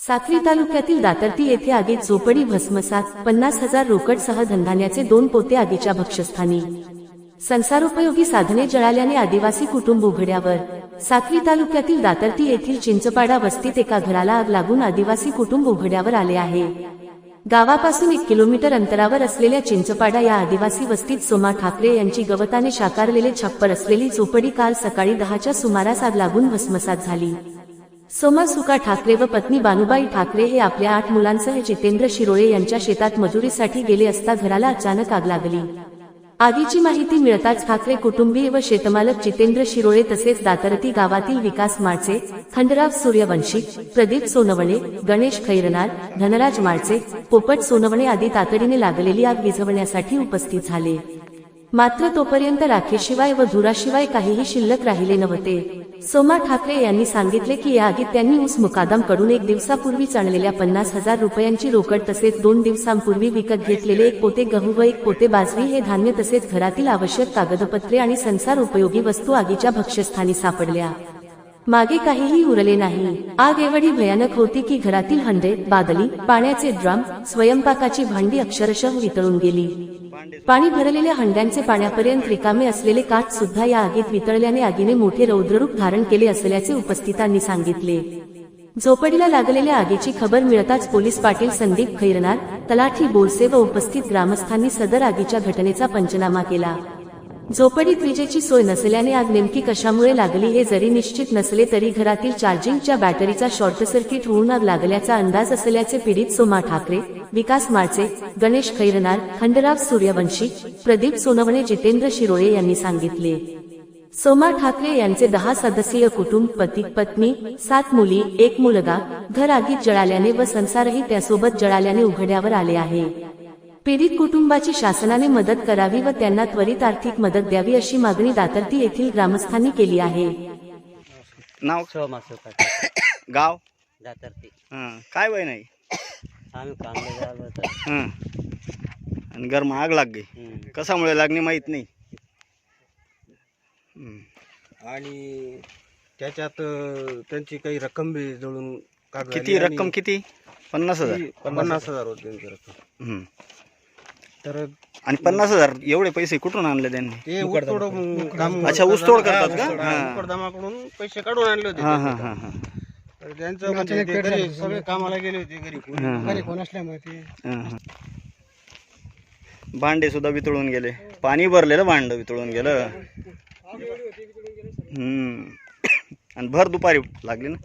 साक्री तालुक्यातील दातर्ती येथे आगीत झोपडी भस्मसात, 50,000 रोकडसह धनधान्याचे 2 पोते आगीच्या भक्ष्यस्थानी। संसारोपयोगी साधने जळाल्याने आदिवासी कुटुंब उघड्यावर। साक्री तालुक्यातील दातर्ती येथील चिंचपाडा वस्तीत एका घराला आग लागून आदिवासी कुटुंब उघड्यावर आले आहे। गावापासून 1 किलोमीटर अंतरावर असलेल्या चिंचपाडा या आदिवासी वस्तीत सोमा ठाकरे यांची गवताने शाकारलेले छप्पर असलेली झोपडी काल सकाळी 10च्या सुमारास आग लागून भस्मसात झाली। सोमा सुका ठाकरे व पत्नी बानुबाई ठाकरे हे आपल्या 8 मुलांसह जितेंद्र शिरोळे यांच्या शेतात मजुरीसाठी गेले असता घराला अचानक आग लागली। आगीची माहिती मिळताच ठाकरे कुटुंबीय व शेतमालक जितेंद्र शिरोळे तसेच दातर्ती गावातील विकास माळचे, खंडराव सूर्यवंशी, प्रदीप सोनवणे, गणेश खैरनार, धनराज माळचे, पोपट सोनवणे आदी तातडीने लागलेली आग विझवण्यासाठी उपस्थित झाले। मात्र तोपर्यंत राखेशिवाय व धुराशिवाय काहीही शिल्लक राहिले नव्हते। सोमा ठाकरे यांनी सांगितले की या आगीत त्यांनी ऊस मुकादम कडून 1 दिवसापूर्वीच आणलेल्या 50,000 रुपयांची रोकड तसेच 2 दिवसांपूर्वी विकत घेतलेले 1 पोते गहू व 1 पोते बाजरी हे धान्य तसेच घरातील आवश्यक कागदपत्रे आणि संसार उपयोगी वस्तू आगीच्या भक्ष्यस्थानी सापडल्या। मागे काहीही उरले नाही। आग एवढी भयानक होती की घरातील हंडे, बादली, पाण्याचे ड्रम, स्वयंपाकाची भांडी अक्षरशः वितळून गेली। पाणी भरलेल्या हंड्यांचे पाण्यापर्यंत रिकामे असलेले काठ सुद्धा या आगीत वितळल्याने आगीने मोठे रौद्ररूप धारण केले असल्याचे उपस्थितांनी सांगितले। झोपडीला लागलेल्या आगीची खबर मिळताच पोलीस पाटील संदीप खैरनार, तलाठी बोरसे व उपस्थित ग्रामस्थांनी सदर आगीच्या घटनेचा पंचनामा केला। झोपडीत विजेची सोय नसल्याने आग नेमकी कशामुळे लागली हे जरी निश्चित नसले तरी घरातील चार्जिंगच्या बॅटरीचा शॉर्टसर्किट होऊन आग लागल्याचा अंदाज असल्याचे पीडित सोमा ठाकरे, विकास माळचे, गणेश खैरनार, खंडराव सूर्यवंशी, प्रदीप सोनवणे, जितेंद्र शिरोळे यांनी सांगितले। सोमा ठाकरे यांचे 10 सदस्यीय कुटुंब, पती पत्नी, 7 मुली, 1 मुलगा, घर आगीत जळाल्याने व संसारही त्यासोबत जळाल्याने उघड्यावर आले आहे। पीडित कुटुंबाची शासनाने मदत करावी व त्यांना त्वरित आर्थिक मदत द्यावी अशी मागणी दातर्ती येथील ग्रामस्थांनी केली आहे। नाव सोमा गाव दातर्ती। काय वय नाही आम्ही कामला आलो होतो। आणि घरमा आग लाग गई, कशामुळे लागणे माहित नाही। आणि त्याच्यात त्यांची काही रक्कम बी जळून किती रक्कम? किती? 50,000? 50,000 होती त्यांची रक्कम। तर आणि 50,000 एवढे पैसे कुठून आणले त्यांनी? ते ऊसतोड काम, अच्छा, ऊसतोड करतात का? मुकरदमाकडून पैसे काढून आणले होते। तर त्यांचं म्हणजे ते घरी सगळे कामाला गेले होते, घरी कोण असल्यामुळे भांडे सुद्धा वितळून गेले, पाणी भरलेलं भांड वितळून गेलं। आणि भर दुपारी लागली ना।